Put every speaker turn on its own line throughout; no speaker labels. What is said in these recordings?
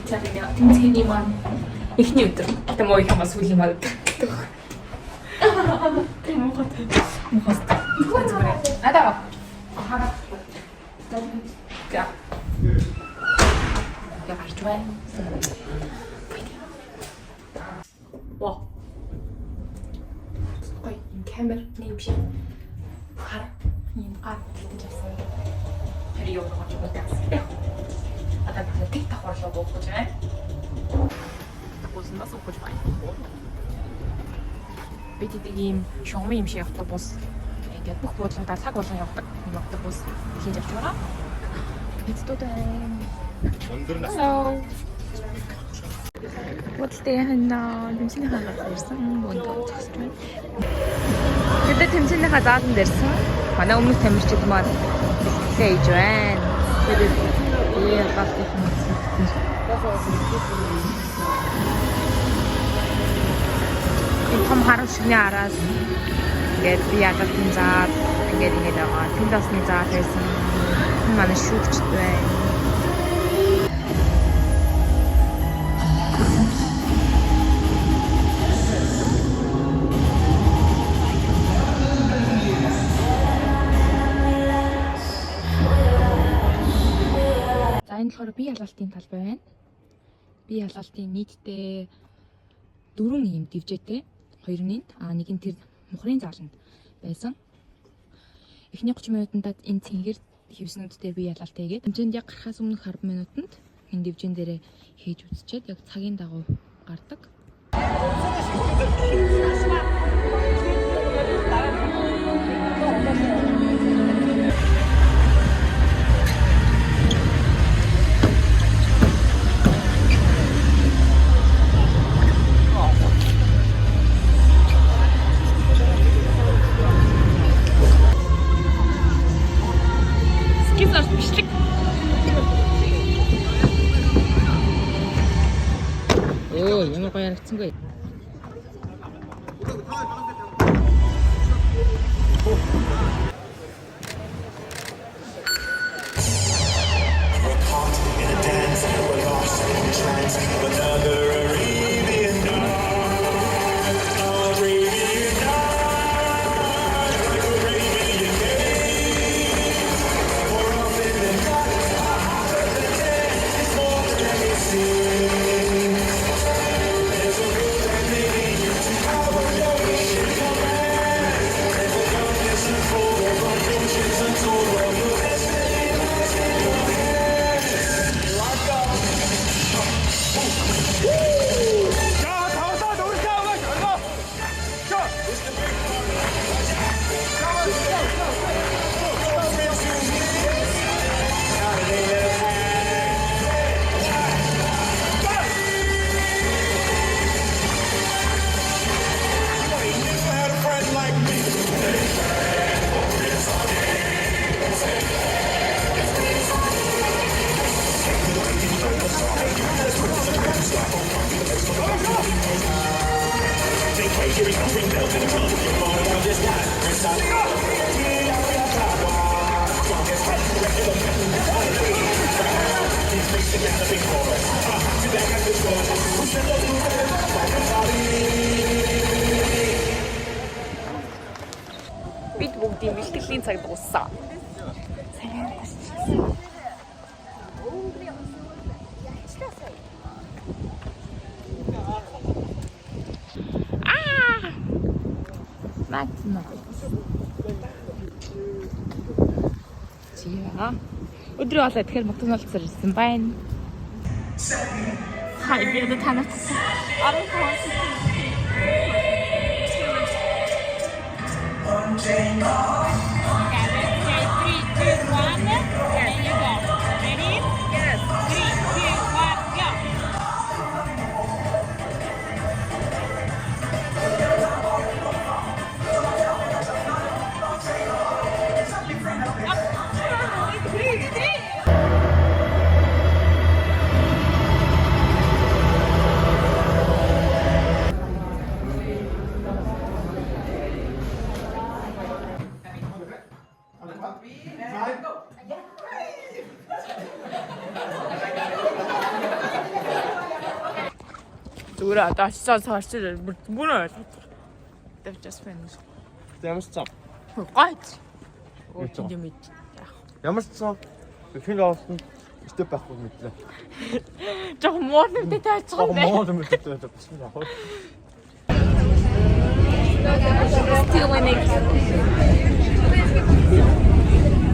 Италийн тэмцээний маань эхний өдөр. Гэтэ муу их хамаа сүүлийн маань өдөр. Тийм мохот. Ада. Хага. Я гарч байна. Вау. Ой, камер нэмши. Хара. Ийм гад гэдэг байсан. Тэр юу гэж бодож байна. Одоо тик давхарлаа боохож байна. Автобус нас ухаж байна. Бид ийм шугамын юм шиг автобус ингээд бүх буудлуудаа цаг болгон явдаг юм автобус хийж авч байгаа. Бид тутайн. Hello. Бодлоо хана тэмцээний хаалт ирсэн бүнд зогсож байна. Бид тэмцээний хаалт дээрсэн. Манай өмнөх тамирчид маань хийж байна. Тэгээд яагаад гэх юм бэ? Энэ том харам шигний араас ингээд би яагаад тийм заад ингээд байгаа. Тэнд басны заад байсан. Манай шүүгчд байна. Энэ болохоор бие халаалтын талбай байна. Бие халаалтын нийтдээ 4 юм дивжээтэй. 2 нь нэг нь тэр мухрын зааланд байсан. Эхний 30 минутанд энэ цэнгэр хевснүүд дээр бие халаалт хийгээд хэмжээнд яг гарахаас өмнөх 10 минутанд энэ дивжин дээрээ хийж үзчихэд яг цагийн дагуу гардаг. Ямар гоё харагдсангүй. Бид бүгдийн бэлтгэлийн цаг дууссан. Сайн тасчихсан. Матна. Зя. Өдрөө болоо тэгэхээр Макдоналдс ирсэн байна. Хай би одоо танаас 15 зүгээр одоо очицоо сорч бүр ойлгоод. That's just finish.
Ямар ч цав.
Гойц. Өөч юм ид.
Ямар ч цав. Хин авсан. Степ байхгүй мэдлээ.
Жог муу нэмтэй тайцсан бэ.
Муу нэмтэй тайцсан яг.
Still winning.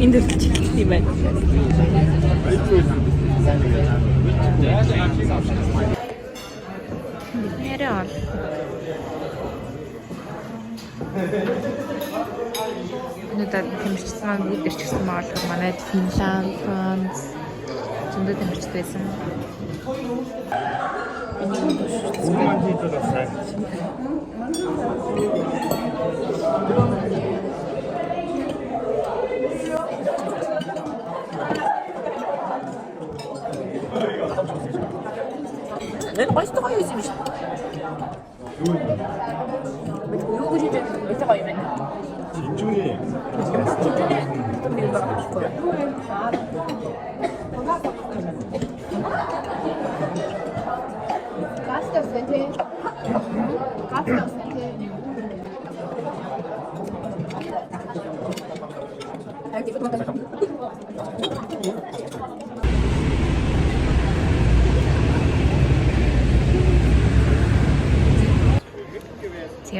Индэрч тийм байна. Нэрэл. Өнөөдөр тэмцэгч маань бүгд ирчихсэн байгаа. Манай Финланд, Франц зөндөө тэмцэгч байсан. 맛있다 가요 지금. 이거 그리지 밑에 가 있네.
진중이.
근데 이거 먹고 싶어요.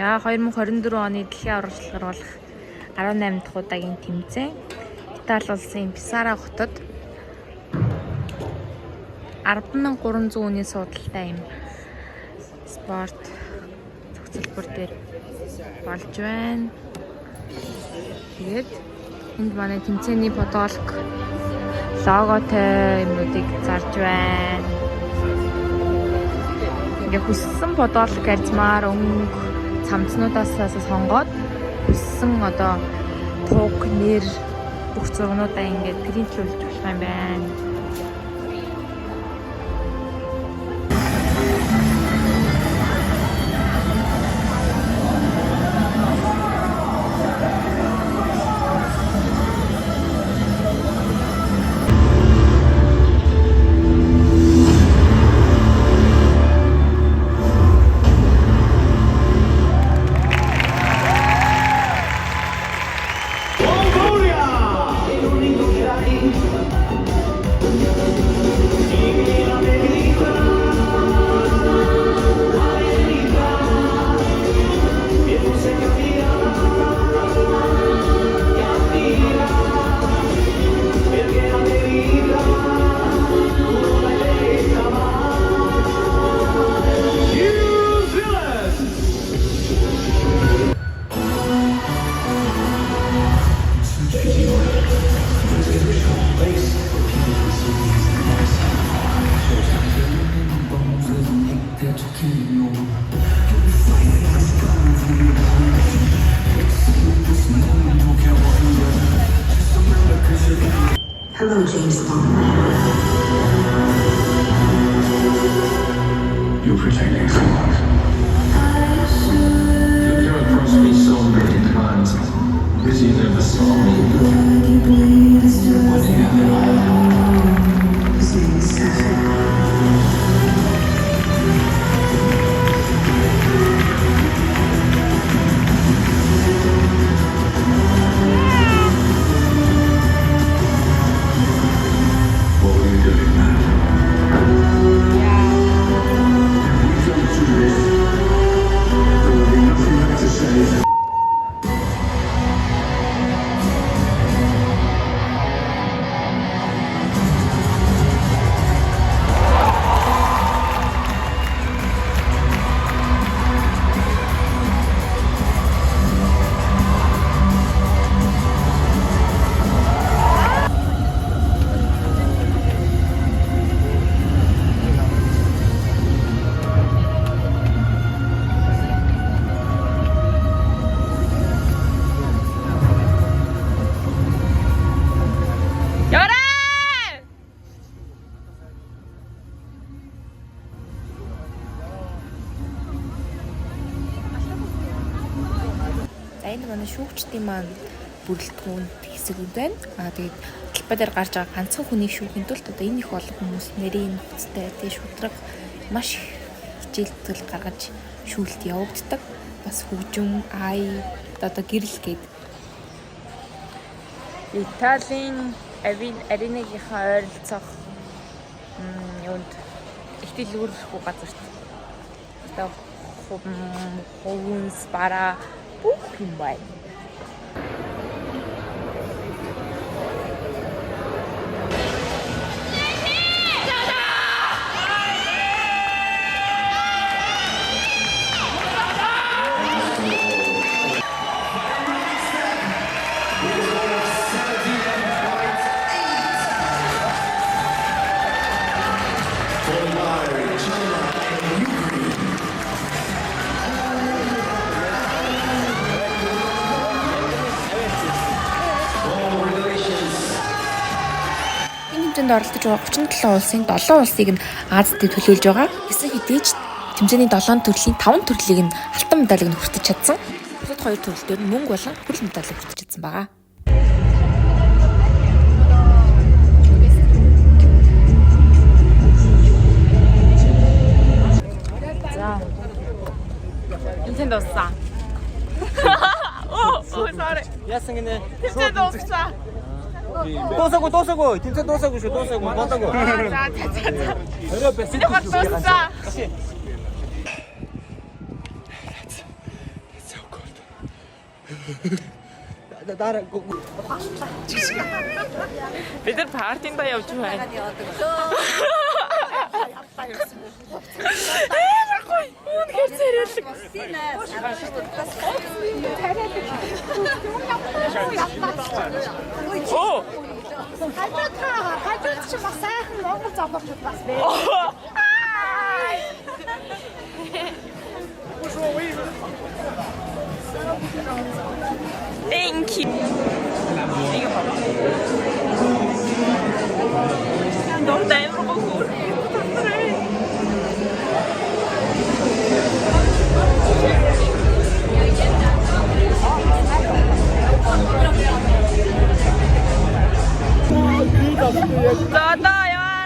За 2024 оны дэлхийн аврагчлал болох 18 дахь удаагийн тэмцээн Итали улсын Писара хотод 10,300 хүний суудалтай юм спорт зохицолбор дээр болж байна. Тэгээд энд манай тэмцээний подолк логотой юмнуудыг зарж байна. Ингээ хүссэн подолк арзмаар өнгө цамцнуудаас сонгоод хүссэн одоо туг нэр бүх зургуудаа ингээд принтлүүлж болох юм байна.
Hello, James Bond.
You protect excellence. You came across me so many times, but you never saw me. What do you have?
His name is Sapphire.
What were you doing now? We come to this. There will be nothing left to say.
Энэ манай шүүгчдийн маань бүрэлдэхүүн хэсэг үү байна. Тэгээд талбай дээр гарч байгаа ганцхан хүний шүүхийн тулд одоо энэ их олон хүмүүс нэрийн нөхцөлтэй тэгээ шудраг маш их хичээл зүтгэл гаргаж шүүлт явагддаг. Бас хөгжим, одоо гэрэл гээд.
Италийн аренагийнхаа ойролцоох юунд их дэлгүүргүй газарт. Одоо хуванс бараа бүх юм байна.
Хэмжээнд оролцож байгаа 37 улсын 7 улсыг нь Азид төлөөлж байгаа. Гэсэн хэдий ч тэмцээний 7 төрлийн 5 төрлийг нь алтан медалийг нь хүртэж чадсан. Бусад 2 төрөл дээр нь мөнгө болон хүрэл медалийг хүртэж чадсан байгаа.
За. Тэмцээн дууссан. Sorry.
Яасан гинэ?
Тэмцээн дууссан.
Дуусаагүй. Тэмцээн дуусаагүй шүү. Болоогүй.
За.
Орой бэс.
Миний гол дууссан.
Дараа
Бид нар партинд явж байна. Үнэхээр зэрэлэг. Оо.
Хажууд чи бас сайхан Монгол залуучууд бас бай.
Thank you. 너무 나이로고 저도 영화를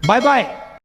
Bye bye.